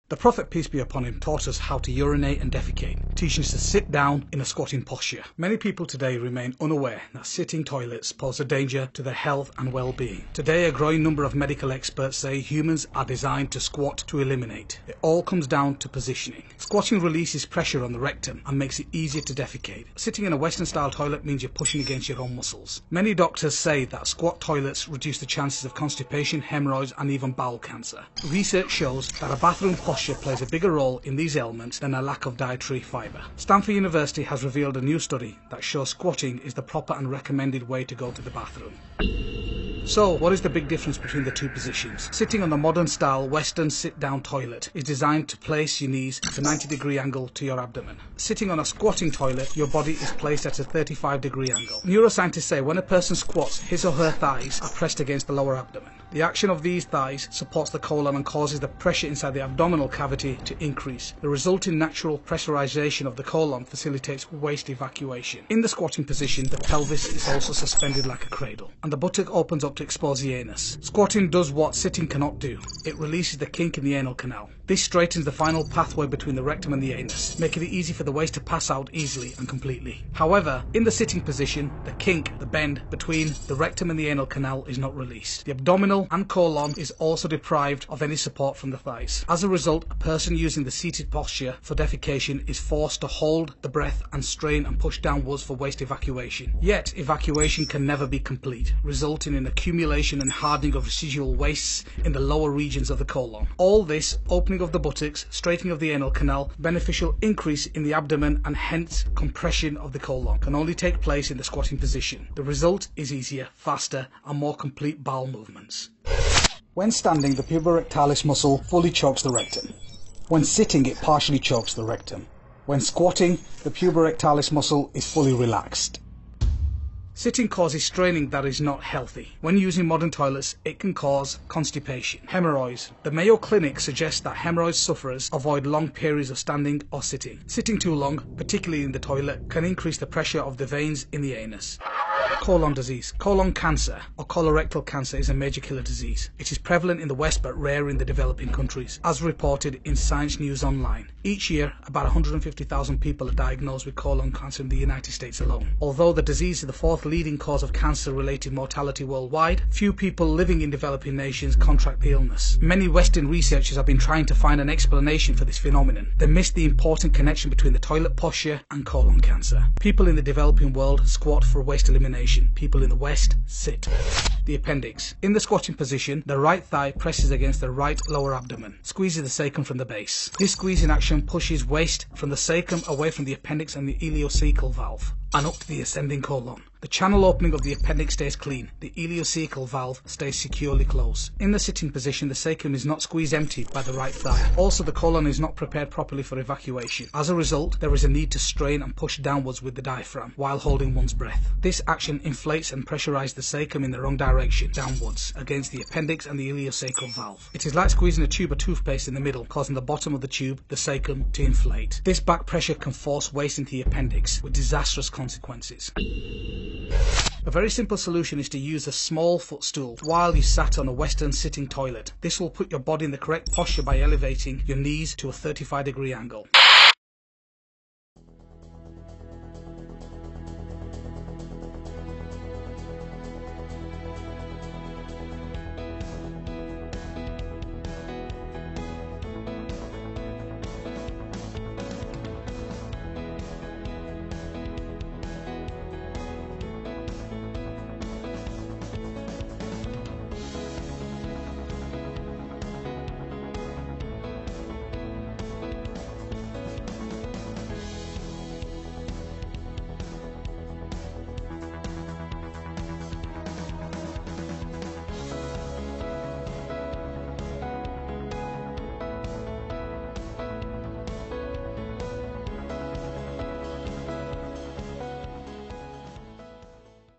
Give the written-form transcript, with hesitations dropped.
The Prophet, peace be upon him, taught us how to urinate and defecate, teaching us to sit down in a squatting posture. Many people today remain unaware that sitting toilets pose a danger to their health and well-being. Today, a growing number of medical experts say humans are designed to squat to eliminate. It all comes down to positioning. Squatting releases pressure on the rectum and makes it easier to defecate. Sitting in a Western-style toilet means you're pushing against your own muscles. Many doctors say that squat toilets reduce the chances of constipation, hemorrhoids, and even bowel cancer. Research shows that a bathroom posture plays a bigger role in these ailments than a lack of dietary fibre. Stanford University has revealed a new study that shows squatting is the proper and recommended way to go to the bathroom. So, what is the big difference between the two positions? Sitting on the modern style Western sit-down toilet is designed to place your knees at a 90-degree angle to your abdomen. Sitting on a squatting toilet, your body is placed at a 35-degree angle. Neuroscientists say when a person squats, his or her thighs are pressed against the lower abdomen. The action of these thighs supports the colon and causes the pressure inside the abdominal cavity to increase. The resulting natural pressurization of the colon facilitates waste evacuation. In the squatting position, the pelvis is also suspended like a cradle, and the buttock opens up to expose the anus. Squatting does what sitting cannot do. It releases the kink in the anal canal. This straightens the final pathway between the rectum and the anus, making it easy for the waste to pass out easily and completely. However, in the sitting position, the kink, the bend between the rectum and the anal canal is not released. The abdominal and colon is also deprived of any support from the thighs. As a result, a person using the seated posture for defecation is forced to hold the breath and strain and push downwards for waste evacuation. Yet, evacuation can never be complete, resulting in accumulation and hardening of residual wastes in the lower regions of the colon. All this, opening of the buttocks, straightening of the anal canal, beneficial increase in the abdomen and hence compression of the colon, can only take place in the squatting position. The result is easier, faster and more complete bowel movements. When standing, the puborectalis muscle fully chokes the rectum. When sitting, it partially chokes the rectum. When squatting, the puborectalis muscle is fully relaxed. Sitting causes straining that is not healthy. When using modern toilets, it can cause constipation, hemorrhoids. The Mayo Clinic suggests that hemorrhoid sufferers avoid long periods of standing or sitting. Sitting too long, particularly in the toilet, can increase the pressure of the veins in the anus. Colon disease. Colon cancer or colorectal cancer is a major killer disease. It is prevalent in the West but rare in the developing countries, as reported in Science News Online. Each year, about 150,000 people are diagnosed with colon cancer in the United States alone. Although the disease is the fourth leading cause of cancer-related mortality worldwide, few people living in developing nations contract the illness. Many Western researchers have been trying to find an explanation for this phenomenon. They miss the important connection between the toilet posture and colon cancer. People in the developing world squat for waste elimination. People in the West sit. The appendix. In the squatting position, the right thigh presses against the right lower abdomen, squeezes the sacrum from the base. This squeezing action pushes waste from the sacrum away from the appendix and the ileocecal valve, and up to the ascending colon. The channel opening of the appendix stays clean. The ileocecal valve stays securely closed. In the sitting position, the sacrum is not squeezed empty by the right thigh. Also, the colon is not prepared properly for evacuation. As a result, there is a need to strain and push downwards with the diaphragm while holding one's breath. This action inflates and pressurizes the sacrum in the wrong direction, downwards, against the appendix and the ileocecal valve. It is like squeezing a tube of toothpaste in the middle, causing the bottom of the tube, the sacrum, to inflate. This back pressure can force waste into the appendix, with disastrous consequences. A very simple solution is to use a small footstool while you sat on a Western sitting toilet. This will put your body in the correct posture by elevating your knees to a 35-degree angle.